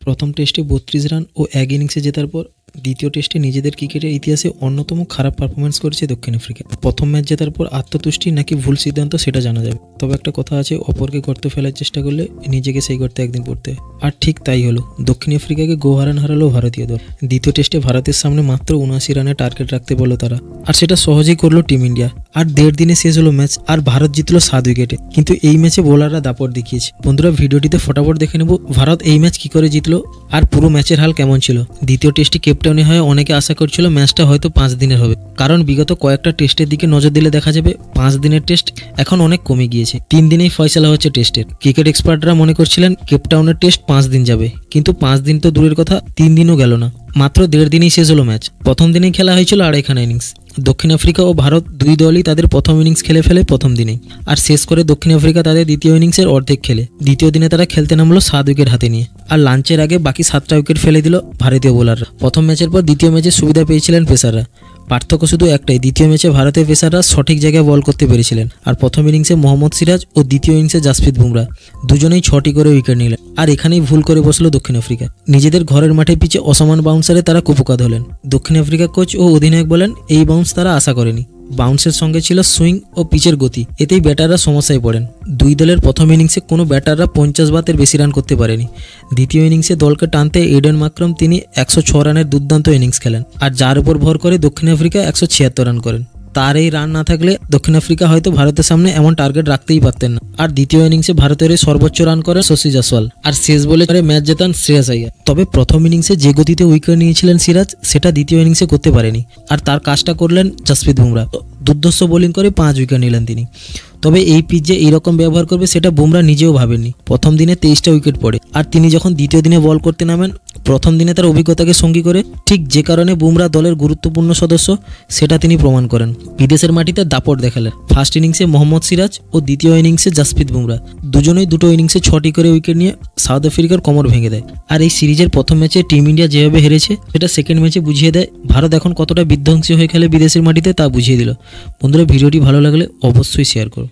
প্রথম টেস্টে ৩২ রান ও এক ইনিংসে জেতার পর দ্বিতীয় টেস্টে নিজেদের ক্রিকেটের ইতিহাসে অন্যতম খারাপ পারফরমেন্স করেছে দক্ষিণ আফ্রিকা। প্রথম ম্যাচ জেতার পর আত্মতুষ্টি নাকি ভুল সিদ্ধান্ত সেটা জানা যাবে, তবে একটা কথা আছে, অপরকে গর্তে ফেলার চেষ্টা করলে নিজেকে সেই গর্তে একদিন পড়তে হয়। আর ঠিক তাই হলো, দক্ষিণ আফ্রিকাকে গোহারান হারালো ভারতীয় দল। দ্বিতীয় টেস্টে ভারতের সামনে মাত্র ৭৯ রানের টার্গেট রাখতে বলল তারা, আর সেটা সহজেই করলো টিম ইন্ডিয়া। আর ১.৫ দিনে শেষ হলো ম্যাচ, আর ভারত জিতলো ৭ উইকেটে। কিন্তু এই ম্যাচে বোলাররা দাপট দেখিয়েছে। বন্ধুরা, ভিডিওটিতে ফটাফট দেখে নেব ভারত এই ম্যাচ কি করে জিতলো আর পুরো ম্যাচের হাল কেমন ছিল। দ্বিতীয় টেস্টটি কেপটাউনে হয় অনেকে আশা করছিল ম্যাচটা হয়তো ৫ দিনের হবে, কারণ বিগত কয়েকটা টেস্টের দিকে নজর দিলে দেখা যাবে ৫ দিনের টেস্ট এখন অনেক কমে গিয়েছে। ৩ দিনেই ফয়সালা হচ্ছে টেস্টের। ক্রিকেট এক্সপার্টরা মনে করছিলেন কেপটাউনের টেস্ট ৫ দিন যাবে, কিন্তু ৫ দিন তো দূরের কথা, ৩ দিনও গেল না, মাত্র ১.৫ দিনেই শেষ হলো ম্যাচ। প্রথম দিনেই খেলা হয়েছিল ২.৫খানা ইনিংস। দক্ষিণ আফ্রিকা ও ভারত দুই দলই তাদের প্রথম ইনিংস খেলে ফেলে প্রথম দিনেই, আর শেষ করে দক্ষিণ আফ্রিকা তাদের দ্বিতীয় ইনিংসের অর্ধেক খেলে দ্বিতীয় দিনে তারা খেলতে নামলো ৭ উইকেট হাতে নিয়ে। আর লাঞ্চের আগে বাকি ৭টা উইকেট ফেলে দিল ভারতীয় বোলাররা। প্রথম ম্যাচের পর দ্বিতীয় ম্যাচে সুবিধা পেয়েছিলেন পেসাররা। পার্থক্য শুধু একটাই, দ্বিতীয় ম্যাচে ভারতের পেসাররা সঠিক জায়গায় বল করতে পেরেছিলেন। আর প্রথম ইনিংসে মোহাম্মদ সিরাজ ও দ্বিতীয় ইনিংসে জাসপ্রীত বুমরা দুজনেই ৬টি করে উইকেট নিলেন। আর এখানেই ভুল করে বসলো দক্ষিণ আফ্রিকা। নিজেদের ঘরের মাঠে পিচে অসমান বাউন্সারে তারা কুপকাত হলেন। দক্ষিণ আফ্রিকা কোচ ও অধিনায়ক বলেন এই বাউন্স তারা আশা করেনি। বাউন্সের সঙ্গে ছিল সুইং ও পিচের গতি, এতেই ব্যাটাররা সমস্যায় পড়েন। দুই দলের প্রথম ইনিংসে কোনো ব্যাটাররা ৫০ বাতের বেশি রান করতে পারেনি। দ্বিতীয় ইনিংসে দলকে টানতে এডেন মাকরম তিনি ১০৬ রানের দুর্দান্ত ইনিংস খেলেন, আর যার উপর ভর করে দক্ষিণ আফ্রিকা ১৭৬ রান করেন। তার এই রান না থাকলে দক্ষিণ আফ্রিকা হয়তো ভারতের সামনে এমন টার্গেট রাখতেই পারতেন না। আর দ্বিতীয় ইনিংসে ভারতের সর্বোচ্চ রান করেন শশী জয়সওয়াল, আর শেষ বলে ম্যাচ জেতান শ্রেয়াস আইয়ার। তবে প্রথম ইনিংসে যে গতিতে উইকেট নিয়েছিলেন সিরাজ, সেটা দ্বিতীয় ইনিংসে করতে পারেনি, আর তার কাজটা করলেন জাসপ্রীত বুমরা। দুর্ধর্ষ বোলিং করে ৫ উইকেট নিলেন তিনি। তবে এই পিচ যে এইরকম ব্যবহার করবে সেটা বুমরা নিজেও ভাবেননি। প্রথম দিনে ২৩টা উইকেট পড়ে, আর তিনি যখন দ্বিতীয় দিনে বল করতে নামেন, প্রথম দিনে তার অভিজ্ঞতাকে সঙ্গী করে ঠিক যে কারণে বুমরা দলের গুরুত্বপূর্ণ সদস্য সেটা তিনি প্রমাণ করেন। বিদেশের মাটিতে দাপট দেখালেন। ফার্স্ট ইনিংসে মোহাম্মদ সিরাজ ও দ্বিতীয় ইনিংসে জাসপ্রীত বুমরা দুজনেই দুটো ইনিংসে ৬টি করে উইকেট নিয়ে সাউথ আফ্রিকার কোমর ভেঙে দেয়। আর এই সিরিজের প্রথম ম্যাচে টিম ইন্ডিয়া যেভাবে হেরেছে সেটা সেকেন্ড ম্যাচে বুঝিয়ে দেয়। ভারত এখন কতটা বিধ্বংসী হয়ে খেলে বিদেশের মাটিতে তা বুঝিয়ে দিল। বন্ধুরা, ভিডিওটি ভালো লাগলে অবশ্যই শেয়ার করো।